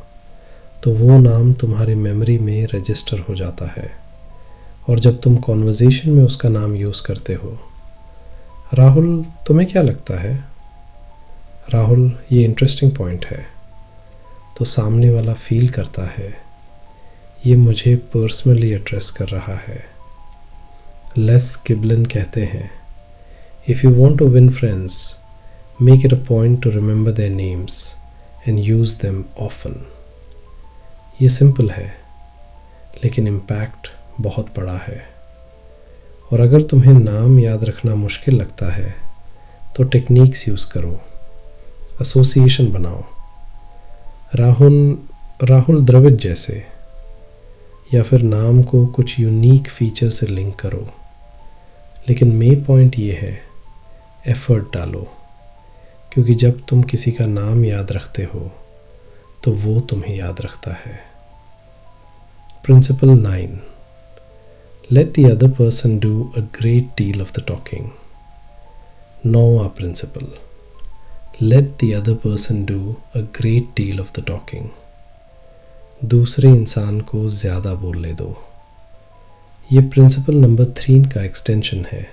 तो वो नाम तुम्हारी मेमोरी में रजिस्टर हो जाता है, और जब तुम कॉन्वर्जेशन में उसका नाम यूज़ करते हो, राहुल तुम्हें क्या लगता है, राहुल ये इंटरेस्टिंग पॉइंट है, तो सामने वाला फील करता है ये मुझे पर्सनली एड्रेस कर रहा है। लेस गिबलन कहते हैं, if you want to win friends, make it a point to remember their names and use them often. ये सिंपल है लेकिन इम्पैक्ट बहुत बड़ा है। और अगर तुम्हें नाम याद रखना मुश्किल लगता है तो टेक्निक्स यूज़ करो, एसोसिएशन बनाओ, राहुल द्रविड़ जैसे, या फिर नाम को कुछ यूनिक फीचर से लिंक करो। लेकिन मेन पॉइंट ये है, एफर्ट डालो, क्योंकि जब तुम किसी का नाम याद रखते हो तो वो तुम्हें याद रखता है। Principle 9, let the other person do a great deal of the talking. 9वां principle, let the other person do a great deal of the talking. दूसरे इंसान को ज़्यादा बोलने दो। ये प्रिंसिपल नंबर 3 का एक्सटेंशन है।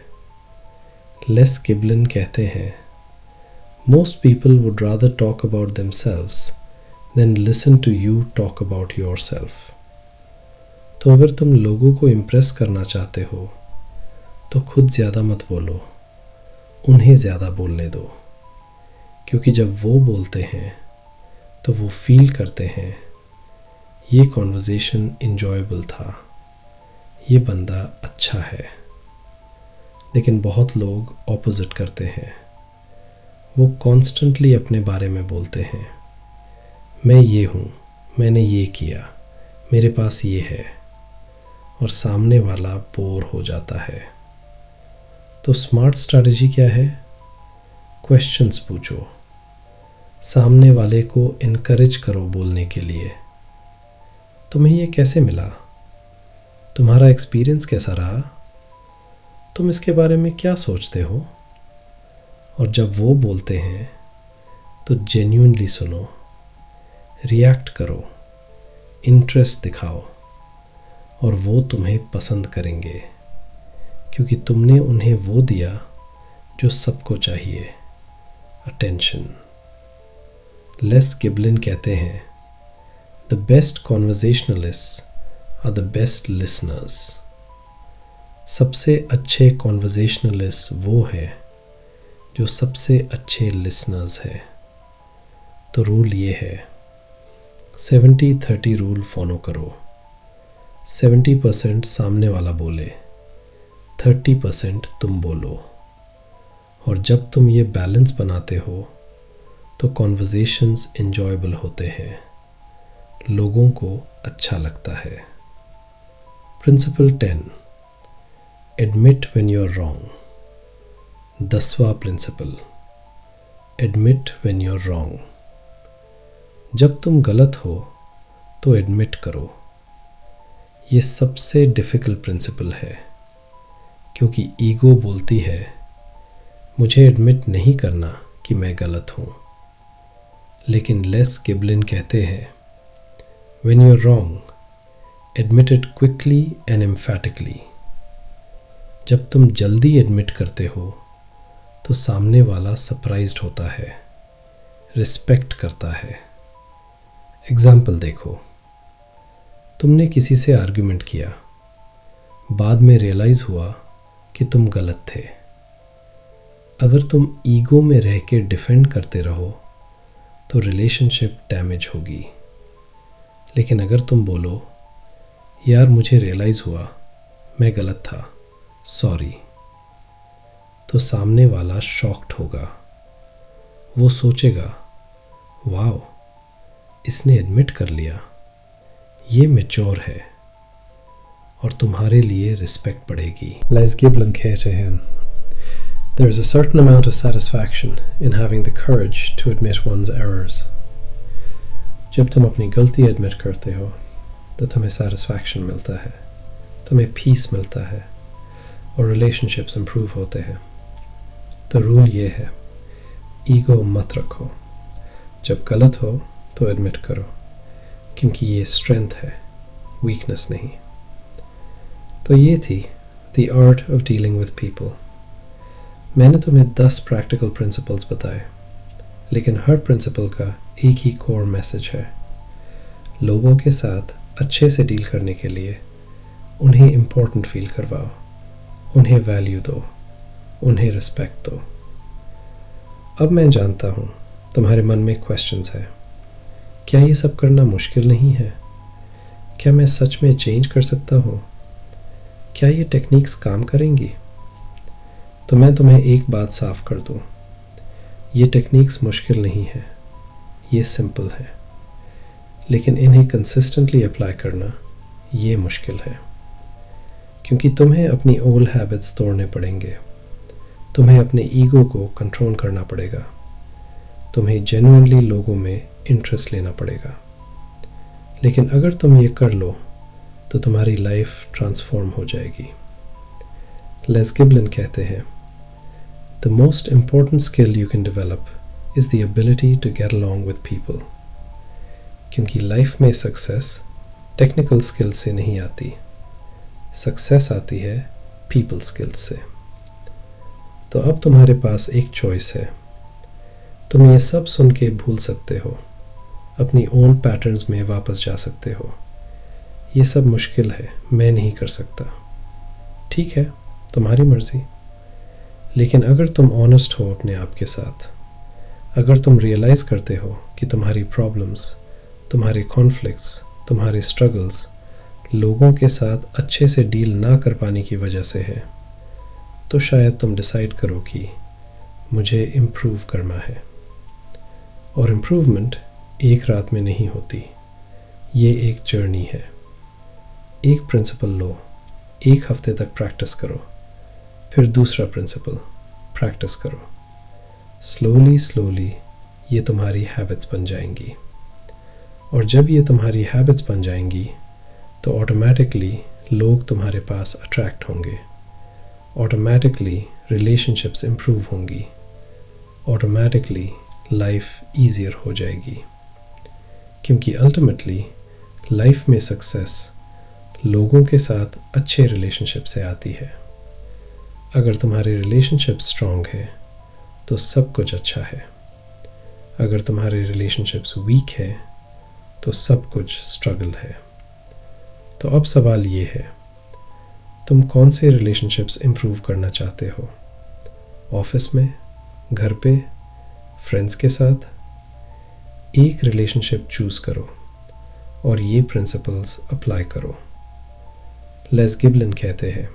लेस गिबलन कहते हैं, Most people would rather talk about themselves than listen to you talk about yourself. तो अगर तुम लोगों को इम्प्रेस करना चाहते हो तो खुद ज़्यादा मत बोलो, उन्हें ज़्यादा बोलने दो, क्योंकि जब वो बोलते हैं तो वो फील करते हैं ये कॉन्वर्जेशन इंजॉयबल था, ये बंदा अच्छा है। लेकिन बहुत लोग ऑपोजिट करते हैं। वो कॉन्स्टेंटली अपने बारे में बोलते हैं, मैं ये हूँ, मैंने ये किया, मेरे पास ये है, और सामने वाला बोर हो जाता है। तो स्मार्ट स्ट्रैटेजी क्या है? क्वेश्चंस पूछो, सामने वाले को इनकरेज करो बोलने के लिए। तुम्हें ये कैसे मिला? तुम्हारा एक्सपीरियंस कैसा रहा? तुम इसके बारे में क्या सोचते हो? और जब वो बोलते हैं तो जेन्युइनली सुनो, रिएक्ट करो, इंटरेस्ट दिखाओ, और वो तुम्हें पसंद करेंगे, क्योंकि तुमने उन्हें वो दिया जो सबको चाहिए, अटेंशन। लेस गिबलिन कहते हैं, the best conversationalists are the best listeners. सबसे अच्छे कॉन्वर्जेशनलिस्ट वो है जो सबसे अच्छे लिसनर्स है। तो रूल ये है, 70-30 रूल फॉलो करो। 70% सामने वाला बोले, 30% तुम बोलो। और जब तुम ये बैलेंस बनाते हो तो कॉन्वर्जेशंस एंजॉयबल होते हैं, लोगों को अच्छा लगता है। Principle 10, admit when you are wrong. 10वां principle, admit when you are wrong. जब तुम गलत हो तो एडमिट करो। ये सबसे डिफ़िकल्ट प्रिंसिपल है, क्योंकि ईगो बोलती है मुझे एडमिट नहीं करना कि मैं गलत हूँ। लेकिन लेस गिबलिन कहते हैं, when you are wrong, admit it quickly and emphatically. जब तुम जल्दी एडमिट करते हो तो सामने वाला सरप्राइज्ड होता है, रिस्पेक्ट करता है। एग्जाम्पल देखो, तुमने किसी से आर्ग्यूमेंट किया, बाद में रियलाइज़ हुआ कि तुम गलत थे। अगर तुम ईगो में रह के डिफेंड करते रहो तो रिलेशनशिप डैमेज होगी। लेकिन अगर तुम बोलो, यार मुझे रियलाइज़ हुआ मैं गलत था, सॉरी, तो सामने वाला शॉक्ड होगा। वो सोचेगा, वाओ, इसने एडमिट कर लिया, ये मैच्योर है, और तुम्हारे लिए रिस्पेक्ट बढ़ेगी। Les Giblin कहते हैं, there is a certain amount of satisfaction in having the courage to admit one's errors. जब तुम अपनी गलती एडमिट करते हो तो तुम्हें सेटिस्फैक्शन मिलता है, तुम्हें पीस मिलता है, और रिलेशनशिप्स इम्प्रूव होते हैं। तो रूल ये है, ईगो मत रखो। जब गलत हो तो एडमिट करो, क्योंकि ये स्ट्रेंथ है, वीकनेस नहीं। तो ये थी the art of dealing with people. मैंने तुम्हें 10 प्रैक्टिकल प्रिंसिपल्स बताए, लेकिन हर प्रिंसिपल का एक ही कोर मैसेज है। लोगों के साथ अच्छे से डील करने के लिए उन्हें इम्पोर्टेंट फील करवाओ, उन्हें वैल्यू दो, उन्हें रिस्पेक्ट दो। अब मैं जानता हूँ तुम्हारे मन में क्वेश्चंस है, क्या ये सब करना मुश्किल नहीं है? क्या मैं सच में चेंज कर सकता हूँ? क्या ये टेक्निक्स काम करेंगी? तो मैं तुम्हें एक बात साफ कर दूँ, ये टेक्निक्स मुश्किल नहीं है, ये सिंपल है। लेकिन इन्हें कंसिस्टेंटली अप्लाई करना ये मुश्किल है, क्योंकि तुम्हें अपनी ओल्ड हैबिट्स तोड़ने पड़ेंगे, तुम्हें अपने ईगो को कंट्रोल करना पड़ेगा, तुम्हें जेन्युइनली लोगों में इंटरेस्ट लेना पड़ेगा। लेकिन अगर तुम ये कर लो तो तुम्हारी लाइफ ट्रांसफॉर्म हो जाएगी। लेस गिबलिन कहते हैं, the most important skill you can develop is the ability to get along with people. क्योंकि लाइफ में सक्सेस टेक्निकल स्किल से नहीं आती, सक्सेस आती है पीपल स्किल्स से। तो अब तुम्हारे पास एक चॉइस है, तुम ये सब सुन के भूल सकते हो, अपनी ओन पैटर्न्स में वापस जा सकते हो। ये सब मुश्किल है, मैं नहीं कर सकता। ठीक है, तुम्हारी मर्ज़ी। लेकिन अगर तुम ऑनेस्ट हो अपने आप के साथ, अगर तुम रियलाइज़ करते हो कि तुम्हारी प्रॉब्लम्स, तुम्हारे कॉन्फ्लिक्ट्स, तुम्हारे स्ट्रगल्स लोगों के साथ अच्छे से डील ना कर पाने की वजह से है, तो शायद तुम डिसाइड करो कि मुझे इम्प्रूव करना है। और इम्प्रूवमेंट एक रात में नहीं होती, ये एक जर्नी है। एक प्रिंसिपल लो, एक हफ्ते तक प्रैक्टिस करो, फिर दूसरा प्रिंसिपल प्रैक्टिस करो। स्लोली स्लोली ये तुम्हारी हैबिट्स बन जाएंगी, और जब ये तुम्हारी हैबिट्स बन जाएंगी तो ऑटोमेटिकली लोग तुम्हारे पास अट्रैक्ट होंगे, ऑटोमेटिकली रिलेशनशिप्स इम्प्रूव होंगी, ऑटोमेटिकली लाइफ ईजियर हो जाएगी। क्योंकि अल्टीमेटली लाइफ में सक्सेस लोगों के साथ अच्छे रिलेशनशिप से आती है। अगर तुम्हारे रिलेशनशिप स्ट्रॉन्ग है तो सब कुछ अच्छा है। अगर तुम्हारे रिलेशनशिप्स वीक है तो सब कुछ स्ट्रगल है। तो अब सवाल ये है, तुम कौन से रिलेशनशिप्स इम्प्रूव करना चाहते हो? ऑफिस में, घर पे, फ्रेंड्स के साथ? एक रिलेशनशिप चूज़ करो और ये प्रिंसिपल्स अप्लाई करो। लेस गिबलिन कहते हैं,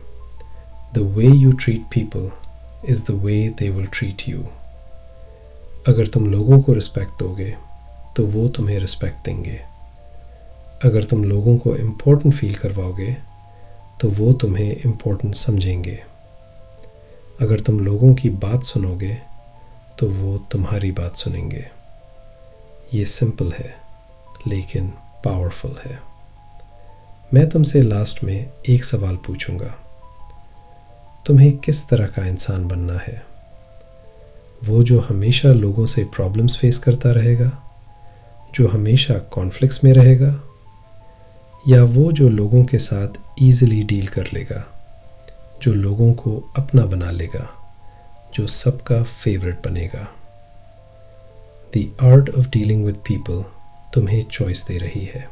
the way you treat people is the way they will treat you. अगर तुम लोगों को रिस्पेक्ट दोगे तो वो तुम्हें रिस्पेक्ट देंगे। अगर तुम लोगों को इम्पोर्टेंट फील करवाओगे तो वो तुम्हें इम्पोर्टेंट समझेंगे। अगर तुम लोगों की बात सुनोगे तो वो तुम्हारी बात सुनेंगे। ये सिंपल है लेकिन पावरफुल है। मैं तुमसे लास्ट में एक सवाल पूछूंगा, तुम्हें किस तरह का इंसान बनना है? वो जो हमेशा लोगों से प्रॉब्लम्स फेस करता रहेगा, जो हमेशा कॉन्फ्लिक्ट्स में रहेगा, या वो जो लोगों के साथ ईजिली डील कर लेगा, जो लोगों को अपना बना लेगा, जो सबका फेवरेट बनेगा? The art of dealing with people तुम्हें चॉइस दे रही है।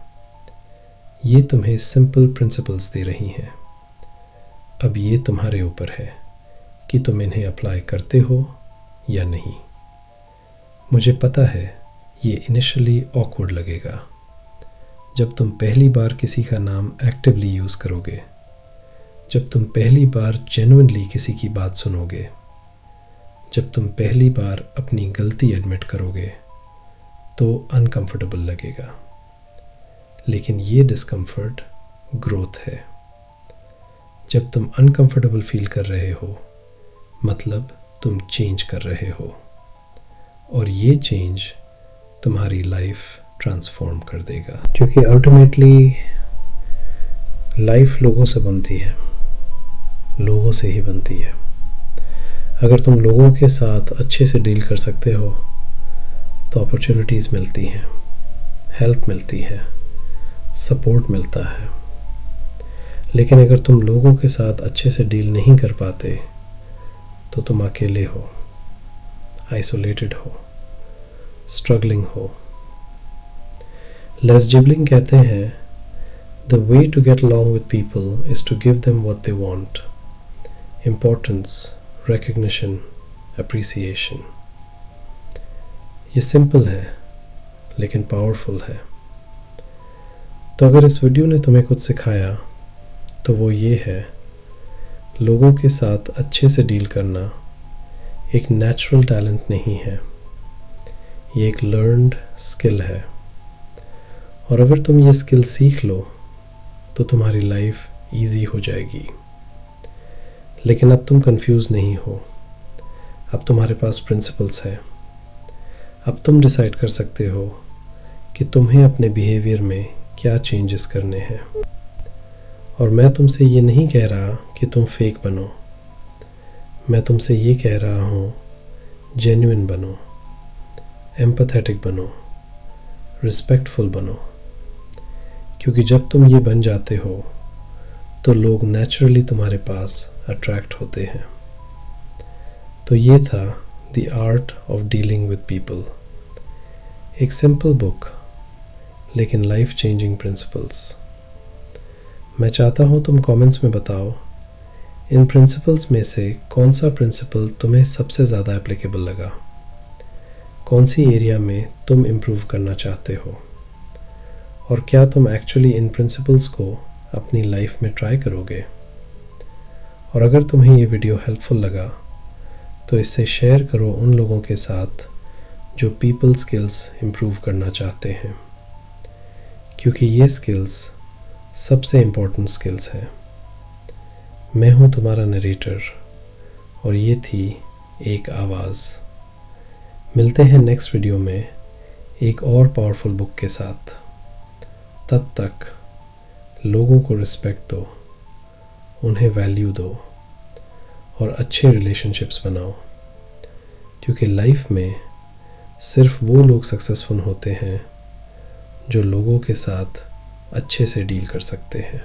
ये तुम्हें सिंपल प्रिंसिपल्स दे रही हैं। अब ये तुम्हारे ऊपर है कि तुम इन्हें अप्लाई करते हो या नहीं। मुझे पता है ये इनिशियली ऑकवर्ड लगेगा। जब तुम पहली बार किसी का नाम एक्टिवली यूज़ करोगे, जब तुम पहली बार जेन्युइनली किसी की बात सुनोगे, जब तुम पहली बार अपनी गलती एडमिट करोगे, तो अनकंफर्टेबल लगेगा। लेकिन ये डिस्कम्फर्ट ग्रोथ है। जब तुम अनकंफर्टेबल फील कर रहे हो, मतलब तुम चेंज कर रहे हो, और ये चेंज तुम्हारी लाइफ ट्रांसफॉर्म कर देगा। क्योंकि अल्टीमेटली लाइफ लोगों से बनती है, लोगों से ही बनती है। अगर तुम लोगों के साथ अच्छे से डील कर सकते हो तो अपॉर्चुनिटीज़ मिलती हैं, हेल्प मिलती है, सपोर्ट मिलता है। लेकिन अगर तुम लोगों के साथ अच्छे से डील नहीं कर पाते तो तुम अकेले हो, आइसोलेटेड हो, स्ट्रगलिंग हो। लेस गिबलिन कहते हैं, the way to get along with people is to give them what they want, importance, recognition, appreciation. ये सिंपल है लेकिन पावरफुल है। तो अगर इस वीडियो ने तुम्हें कुछ सिखाया तो वो ये है, लोगों के साथ अच्छे से डील करना एक नेचुरल टैलेंट नहीं है, ये एक लर्न्ड स्किल है। और अगर तुम ये स्किल सीख लो तो तुम्हारी लाइफ इजी हो जाएगी। लेकिन अब तुम कंफ्यूज नहीं हो, अब तुम्हारे पास प्रिंसिपल्स हैं। अब तुम डिसाइड कर सकते हो कि तुम्हें अपने बिहेवियर में क्या चेंजेस करने हैं। और मैं तुमसे ये नहीं कह रहा कि तुम फेक बनो, मैं तुमसे ये कह रहा हूँ जेन्युइन बनो, एम्पैथेटिक बनो, रिस्पेक्टफुल बनो। क्योंकि जब तुम ये बन जाते हो तो लोग नेचुरली तुम्हारे पास अट्रैक्ट होते हैं। तो ये था the art of dealing with people. एक सिंपल बुक लेकिन लाइफ चेंजिंग प्रिंसिपल्स। मैं चाहता हूँ तुम कमेंट्स में बताओ इन प्रिंसिपल्स में से कौन सा प्रिंसिपल तुम्हें सबसे ज़्यादा एप्लीकेबल लगा, कौन सी एरिया में तुम इम्प्रूव करना चाहते हो, और क्या तुम एक्चुअली इन प्रिंसिपल्स को अपनी लाइफ में ट्राई करोगे। और अगर तुम्हें ये वीडियो हेल्पफुल लगा तो इसे शेयर करो उन लोगों के साथ जो पीपल स्किल्स इम्प्रूव करना चाहते हैं, क्योंकि ये स्किल्स सबसे इम्पोर्टेंट स्किल्स हैं। मैं हूँ तुम्हारा नरेटर और ये थी एक आवाज़। मिलते हैं नेक्स्ट वीडियो में एक और पावरफुल बुक के साथ। तब तक लोगों को रिस्पेक्ट दो, उन्हें वैल्यू दो और अच्छे रिलेशनशिप्स बनाओ, क्योंकि लाइफ में सिर्फ वो लोग सक्सेसफुल होते हैं जो लोगों के साथ अच्छे से डील कर सकते हैं।